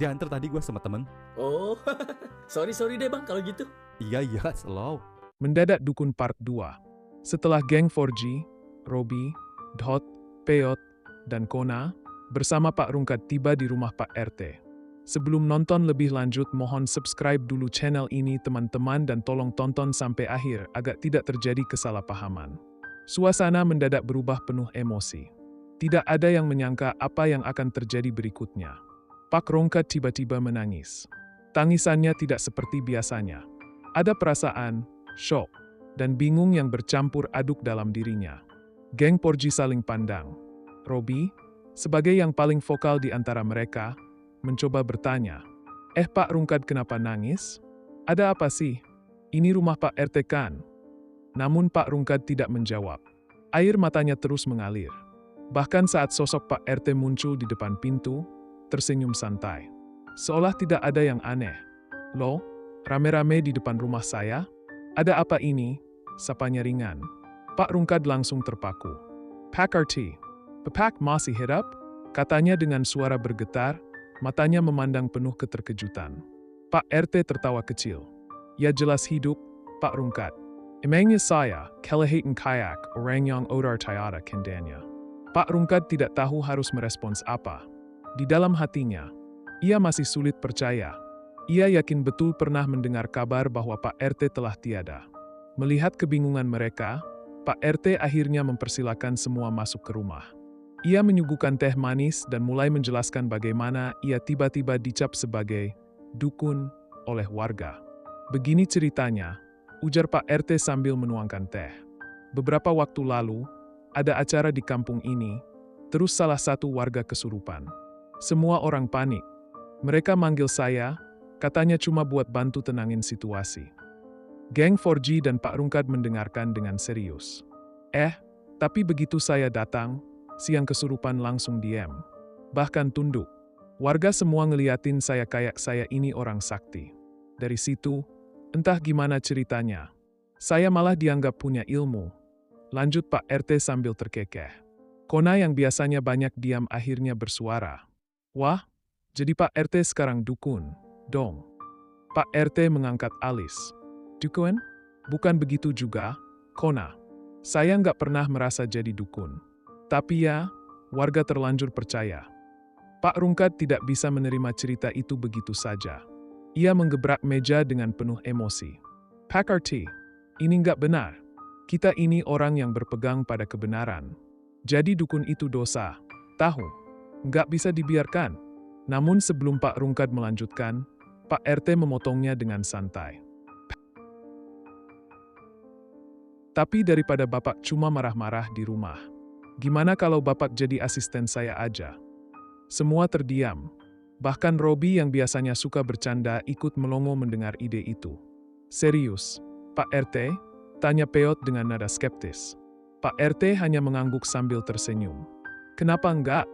Diantar tadi gue sama temen. Oh, sorry deh bang kalau gitu. Iya, slow. Mendadak Dukun Part 2. Setelah geng 4G, Robi, Dot, Peot, dan Kona, bersama Pak Rungkat tiba di rumah Pak RT. Sebelum nonton lebih lanjut, mohon subscribe dulu channel ini teman-teman dan tolong tonton sampai akhir agar tidak terjadi kesalahpahaman. Suasana mendadak berubah penuh emosi. Tidak ada yang menyangka apa yang akan terjadi berikutnya. Pak Rungkat tiba-tiba menangis. Tangisannya tidak seperti biasanya. Ada perasaan, syok, dan bingung yang bercampur aduk dalam dirinya. Geng 4G saling pandang. Robi, sebagai yang paling vokal di antara mereka, mencoba bertanya, Pak Rungkat kenapa nangis? Ada apa sih? Ini rumah Pak RT kan? Namun Pak Rungkat tidak menjawab. Air matanya terus mengalir. Bahkan saat sosok Pak RT muncul di depan pintu, tersenyum santai. Seolah tidak ada yang aneh. Loh, rame-rame di depan rumah saya? Ada apa ini? Sapanya ringan. Pak Rungkat langsung terpaku. Pak RT, Pak masih hidup? Katanya dengan suara bergetar, matanya memandang penuh keterkejutan. Pak RT tertawa kecil. Ya jelas hidup, Pak Rungkat. Emangnya saya, kelahitan kayak orang yang odar tiada kendanya. Pak Rungkat tidak tahu harus merespons apa. Di dalam hatinya, ia masih sulit percaya. Ia yakin betul pernah mendengar kabar bahwa Pak RT telah tiada. Melihat kebingungan mereka, Pak RT akhirnya mempersilakan semua masuk ke rumah. Ia menyuguhkan teh manis dan mulai menjelaskan bagaimana ia tiba-tiba dicap sebagai dukun oleh warga. Begini ceritanya, ujar Pak RT sambil menuangkan teh. Beberapa waktu lalu, ada acara di kampung ini, terus salah satu warga kesurupan. Semua orang panik. Mereka manggil saya, katanya cuma buat bantu tenangin situasi. Geng 4G dan Pak Rungkat mendengarkan dengan serius. Tapi begitu saya datang, si yang kesurupan langsung diam. Bahkan tunduk. Warga semua ngeliatin saya kayak saya ini orang sakti. Dari situ, entah gimana ceritanya, saya malah dianggap punya ilmu. Lanjut Pak RT sambil terkekeh. Kona yang biasanya banyak diam akhirnya bersuara. Wah, jadi Pak RT sekarang dukun, dong. Pak RT mengangkat alis. Dukun? Bukan begitu juga, Kona. Saya nggak pernah merasa jadi dukun. Tapi ya, warga terlanjur percaya. Pak Rungkat tidak bisa menerima cerita itu begitu saja. Ia menggebrak meja dengan penuh emosi. Pak RT, ini nggak benar. Kita ini orang yang berpegang pada kebenaran. Jadi dukun itu dosa. Tahu, nggak bisa dibiarkan. Namun sebelum Pak Rungkat melanjutkan, Pak RT memotongnya dengan santai. Tapi daripada Bapak cuma marah-marah di rumah, gimana kalau Bapak jadi asisten saya aja? Semua terdiam. Bahkan Robi yang biasanya suka bercanda ikut melongo mendengar ide itu. Serius, Pak RT? Tanya Peot dengan nada skeptis. Pak RT hanya mengangguk sambil tersenyum. Kenapa enggak?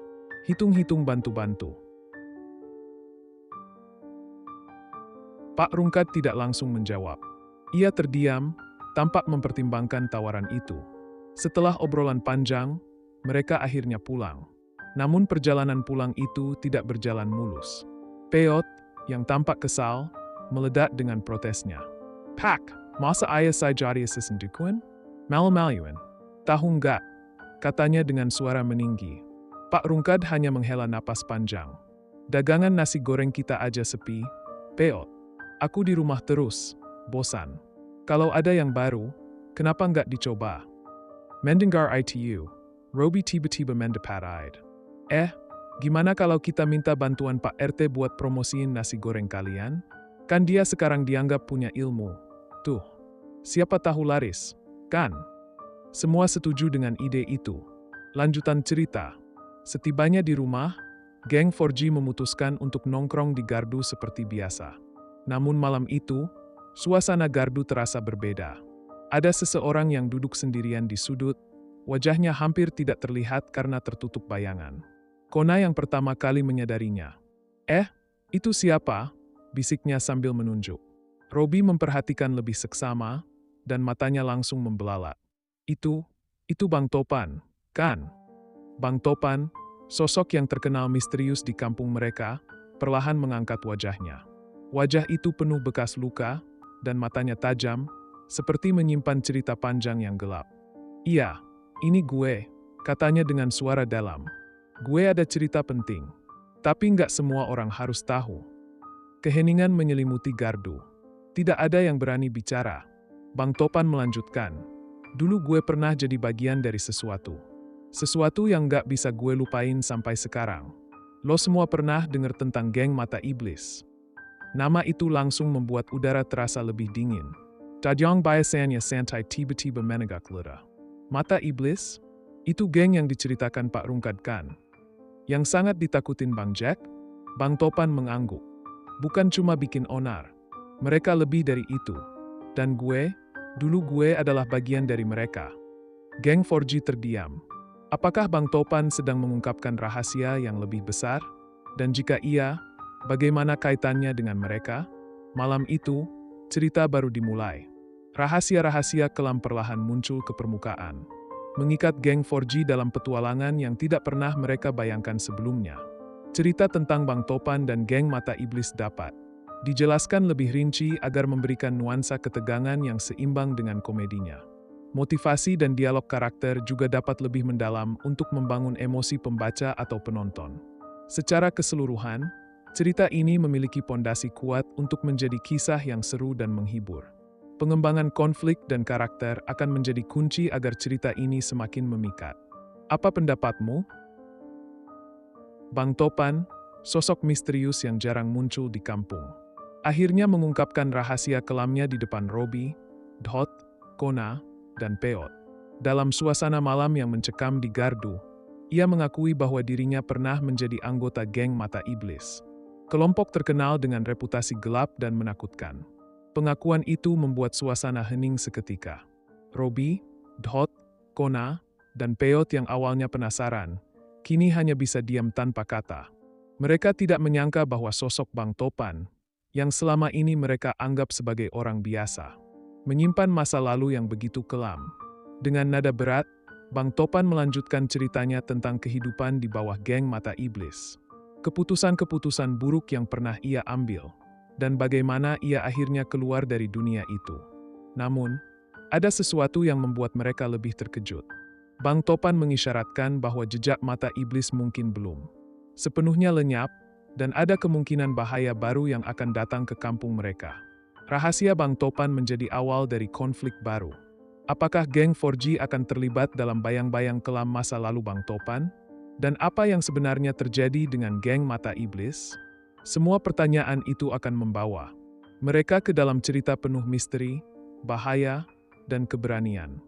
Hitung-hitung bantu-bantu. Pak Rungkat tidak langsung menjawab. Ia terdiam, tampak mempertimbangkan tawaran itu. Setelah obrolan panjang, mereka akhirnya pulang. Namun perjalanan pulang itu tidak berjalan mulus. Peot, yang tampak kesal, meledak dengan protesnya. Pak, masa ayah saya jadi asisten dukun? Malu-maluin. Tahu nggak? Katanya dengan suara meninggi. Pak Rungkat hanya menghela napas panjang. Dagangan nasi goreng kita aja sepi. Peot, aku di rumah terus, bosan. Kalau ada yang baru, kenapa nggak dicoba? Mendengar itu, Robi tiba-tiba mendapat. Gimana kalau kita minta bantuan Pak RT buat promosiin nasi goreng kalian? Kan dia sekarang dianggap punya ilmu. Tuh, siapa tahu laris, kan? Semua setuju dengan ide itu. Lanjutan cerita. Setibanya di rumah, geng 4G memutuskan untuk nongkrong di gardu seperti biasa. Namun malam itu, suasana gardu terasa berbeda. Ada seseorang yang duduk sendirian di sudut, wajahnya hampir tidak terlihat karena tertutup bayangan. Kona yang pertama kali menyadarinya. Itu siapa? Bisiknya sambil menunjuk. Robi memperhatikan lebih seksama, dan matanya langsung membelalak. Itu Bang Topan, kan? Bang Topan, sosok yang terkenal misterius di kampung mereka, perlahan mengangkat wajahnya. Wajah itu penuh bekas luka, dan matanya tajam, seperti menyimpan cerita panjang yang gelap. "Iya, ini gue," katanya dengan suara dalam. "Gue ada cerita penting. Tapi nggak semua orang harus tahu." Keheningan menyelimuti gardu. Tidak ada yang berani bicara. Bang Topan melanjutkan, "Dulu gue pernah jadi bagian dari sesuatu. Sesuatu yang nggak bisa gue lupain sampai sekarang. Lo semua pernah dengar tentang geng Mata Iblis?" Nama itu langsung membuat udara terasa lebih dingin. Dadyong biasanya santai tiba-tiba menegak ludah. Mata Iblis? Itu geng yang diceritakan Pak Rungkad kan? Yang sangat ditakutin Bang Jack? Bang Topan mengangguk. "Bukan cuma bikin onar. Mereka lebih dari itu. Dan dulu gue adalah bagian dari mereka." Geng 4G terdiam. Apakah Bang Topan sedang mengungkapkan rahasia yang lebih besar? Dan jika iya, bagaimana kaitannya dengan mereka? Malam itu, cerita baru dimulai. Rahasia-rahasia kelam perlahan muncul ke permukaan, mengikat geng 4G dalam petualangan yang tidak pernah mereka bayangkan sebelumnya. Cerita tentang Bang Topan dan geng Mata Iblis dapat dijelaskan lebih rinci agar memberikan nuansa ketegangan yang seimbang dengan komedinya. Motivasi dan dialog karakter juga dapat lebih mendalam untuk membangun emosi pembaca atau penonton. Secara keseluruhan, cerita ini memiliki pondasi kuat untuk menjadi kisah yang seru dan menghibur. Pengembangan konflik dan karakter akan menjadi kunci agar cerita ini semakin memikat. Apa pendapatmu? Bang Topan, sosok misterius yang jarang muncul di kampung, akhirnya mengungkapkan rahasia kelamnya di depan Robi, Dot, Kona, dan Peot. Dalam suasana malam yang mencekam di gardu, ia mengakui bahwa dirinya pernah menjadi anggota geng Mata Iblis. Kelompok terkenal dengan reputasi gelap dan menakutkan. Pengakuan itu membuat suasana hening seketika. Robi, Dot, Kona, dan Peot yang awalnya penasaran, kini hanya bisa diam tanpa kata. Mereka tidak menyangka bahwa sosok Bang Topan, yang selama ini mereka anggap sebagai orang biasa, menyimpan masa lalu yang begitu kelam. Dengan nada berat, Bang Topan melanjutkan ceritanya tentang kehidupan di bawah geng Mata Iblis. Keputusan-keputusan buruk yang pernah ia ambil, dan bagaimana ia akhirnya keluar dari dunia itu. Namun, ada sesuatu yang membuat mereka lebih terkejut. Bang Topan mengisyaratkan bahwa jejak Mata Iblis mungkin belum sepenuhnya lenyap, dan ada kemungkinan bahaya baru yang akan datang ke kampung mereka. Rahasia Bang Topan menjadi awal dari konflik baru. Apakah geng 4G akan terlibat dalam bayang-bayang kelam masa lalu Bang Topan? Dan apa yang sebenarnya terjadi dengan geng Mata Iblis? Semua pertanyaan itu akan membawa mereka ke dalam cerita penuh misteri, bahaya, dan keberanian.